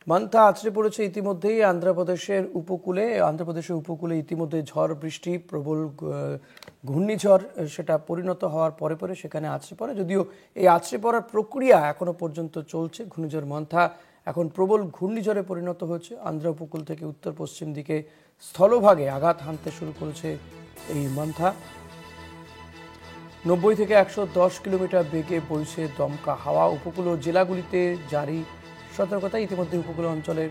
মান্থা আছড়ে পড়েছে ইতিমধ্যেই আন্ধ্রপ্রদেশের উপকূলে ইতিমধ্যে ঝড় বৃষ্টি প্রবল ঘূর্ণিঝড় সেটা পরিণত হওয়ার পরে পরে সেখানে আছড়ে পড়ে। যদিও এই আছড়ে পড়ার প্রক্রিয়া এখনো পর্যন্ত চলছে। ঘূর্ণিঝড় মান্থা এখন প্রবল ঘূর্ণিঝড়ে পরিণত হয়েছে। আন্ধ্র উপকূল থেকে উত্তর পশ্চিম দিকে স্থলভাগে আঘাত হানতে শুরু করেছে এই মান্থা। 90 থেকে 110 কিলোমিটার বেগে বইছে দমকা হাওয়া। উপকূল ও জেলাগুলিতে জারি সতর্কতা। ইতিমধ্যে উপকূলীয় অঞ্চলের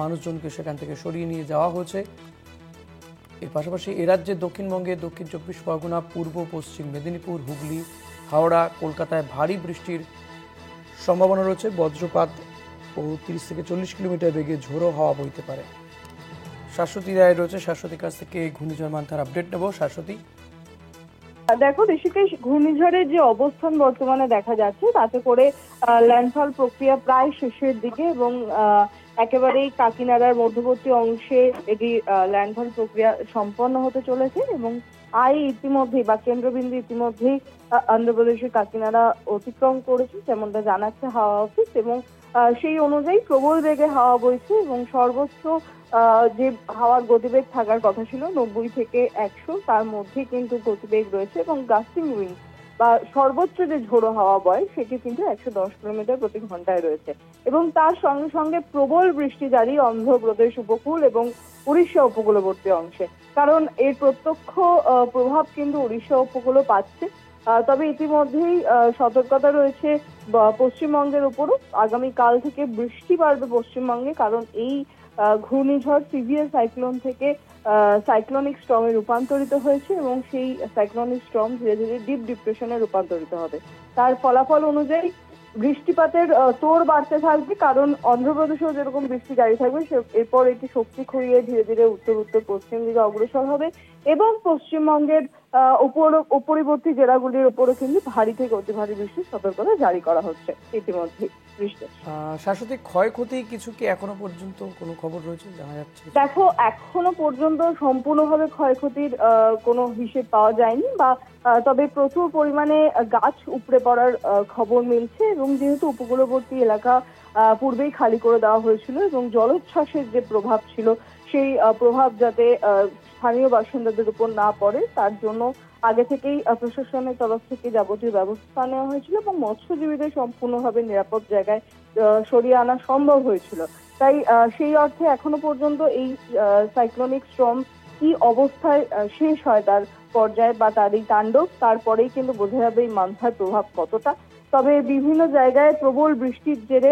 মানুষজনকে সেখান থেকে সরিয়ে নিয়ে যাওয়া হয়েছে। এর পাশাপাশি এ রাজ্যে দক্ষিণবঙ্গে দক্ষিণ 24 পরগনা, পূর্ব পশ্চিম মেদিনীপুর, হুগলি, হাওড়া, কলকাতায় ভারী বৃষ্টির সম্ভাবনা রয়েছে। বজ্রপাত ও 30 থেকে 40 কিলোমিটার বেগে ঝোড়ো হাওয়া বইতে পারে। শাশ্বতী রায় রয়েছে, শাশ্বতীর কাছ থেকে ঘূর্ণিঝড় মান্থার আপডেট নেব। শাশ্বতী, দেখো ঋষিকেশ, ঘূর্ণিঝড়ের যে অবস্থান বর্তমানে দেখা যাচ্ছে তাতে করে ল্যান্ডফল প্রক্রিয়া প্রায় শেষের দিকে এবং একেবারেই কাকিনাড়ার মধ্যবর্তী অংশে এটি ল্যান্ডফল প্রক্রিয়া সম্পন্ন হতে চলেছে এবং ইতিমধ্যেই বা কেন্দ্রবিন্দু ইতিমধ্যেই অন্ধ্রপ্রদেশের কাকিনাড়া অতিক্রম করেছে যেমনটা জানাচ্ছে হাওয়া অফিস এবং সেই অনুযায়ী প্রবল বেগে হাওয়া বইছে এবং সর্বোচ্চ যে হাওয়ার গতিবেগ থাকার কথা ছিল 90 থেকে 100, তার মধ্যে কিন্তু গতিবেগ রয়েছে এবং গাস্টিং উইন্ড বা সর্বোচ্চ যে ঝোড়ো হাওয়া বয় সেটি কিন্তু 110 কিলোমিটার প্রতি ঘন্টায় রয়েছে এবং তার সঙ্গে সঙ্গে প্রবল বৃষ্টি জারি অন্ধ্রপ্রদেশ উপকূল এবং উড়িষ্যা উপকূলবর্তী অংশে, কারণ এর প্রত্যক্ষ প্রভাব কিন্তু উড়িষ্যা উপকূলও পাচ্ছে। তবে ইতিমধ্যেই সতর্কতা রয়েছে পশ্চিমবঙ্গের উপরও। আগামীকাল থেকে বৃষ্টি বাড়বে পশ্চিমবঙ্গে, কারণ এই ঘূর্ণিঝড় সিভিয়ার সাইক্লোন থেকে সাইক্লোনিক স্টর্মে রূপান্তরিত হয়েছে এবং সেই সাইক্লোনিক স্টর্ম ধীরে ধীরে ডিপ ডিপ্রেশনে রূপান্তরিত হবে। তার ফলাফল অনুযায়ী বৃষ্টিপাতের তোড় বাড়তে থাকবে, কারণ অন্ধ্রপ্রদেশেও যেরকম বৃষ্টি জারি থাকবে এরপর এটি শক্তি খুঁড়িয়ে ধীরে ধীরে উত্তর উত্তর পশ্চিম দিকে অগ্রসর হবে এবং পশ্চিমবঙ্গের উপরিবর্তী জেলাগুলির উপরে কিন্তু ভারী থেকে অতি ভারী বৃষ্টির সতর্কতা জারি করা হচ্ছে ইতিমধ্যে। শাশ্বতী, ক্ষয়ক্ষতি কিছু কি এখনো পর্যন্ত কোনো খবর রয়েছে জানা যাচ্ছে? দেখো, এখনো পর্যন্ত সম্পূর্ণভাবে ক্ষয়ক্ষতির কোনো হিসেব পাওয়া যায়নি বা তবে প্রচুর পরিমাণে গাছ উপড়ে পড়ার খবর মিলছে এবং যেহেতু উপকূলবর্তী এলাকা পূর্বেই খালি করে দেওয়া হয়েছিল এবং জলোচ্ছ্বাসের যে প্রভাব ছিল সেই প্রভাব যাতে স্থানীয় বাসিন্দাদের উপর না পড়ে তার জন্য আগে থেকেই প্রশাসনের তরফ থেকে যাবতীয় ব্যবস্থা নেওয়া হয়েছিল এবং মৎস্যজীবীদের সম্পূর্ণভাবে নিরাপদ জায়গায় সরিয়ে আনা সম্ভব হয়েছিল। তাই সেই অর্থে এখনো পর্যন্ত এই সাইক্লোনিক স্টর্ম কি অবস্থায় শেষ হয় তার পর্যায়ে বা তার এই তাণ্ডব, তারপরেই কিন্তু বোঝা যাবে এই মান্থার প্রভাব কতটা। তবে বিভিন্ন জায়গায় প্রবল বৃষ্টির জেরে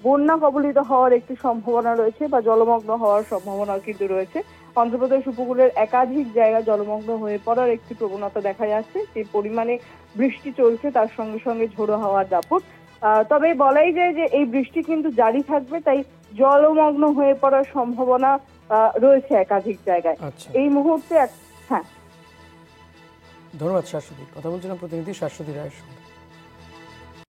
বন্যা কবলিত হওয়ার একটি সম্ভাবনা রয়েছে বা জলমগ্ন হওয়ার সম্ভাবনা কিন্তু রয়েছে। অন্ধ্রপ্রদেশ উপকূলের একাধিক জায়গা জলমগ্ন হয়ে পড়ার একটি প্রবণতা দেখা যাচ্ছে। যে পরিমাণে বৃষ্টি চলছে তার সঙ্গে সঙ্গে ঝোড়ো হাওয়ার দাপট। তবে বলাই যায় যে এই বৃষ্টি কিন্তু জারি থাকবে, তাই জলমগ্ন হয়ে পড়ার সম্ভাবনা রয়েছে একাধিক জায়গায় এই মুহূর্তে। হ্যাঁ, ধন্যবাদ শাশ্বতী। কথা বলছিলাম প্রতিনিধি শাশ্বতী রায়ের সঙ্গে।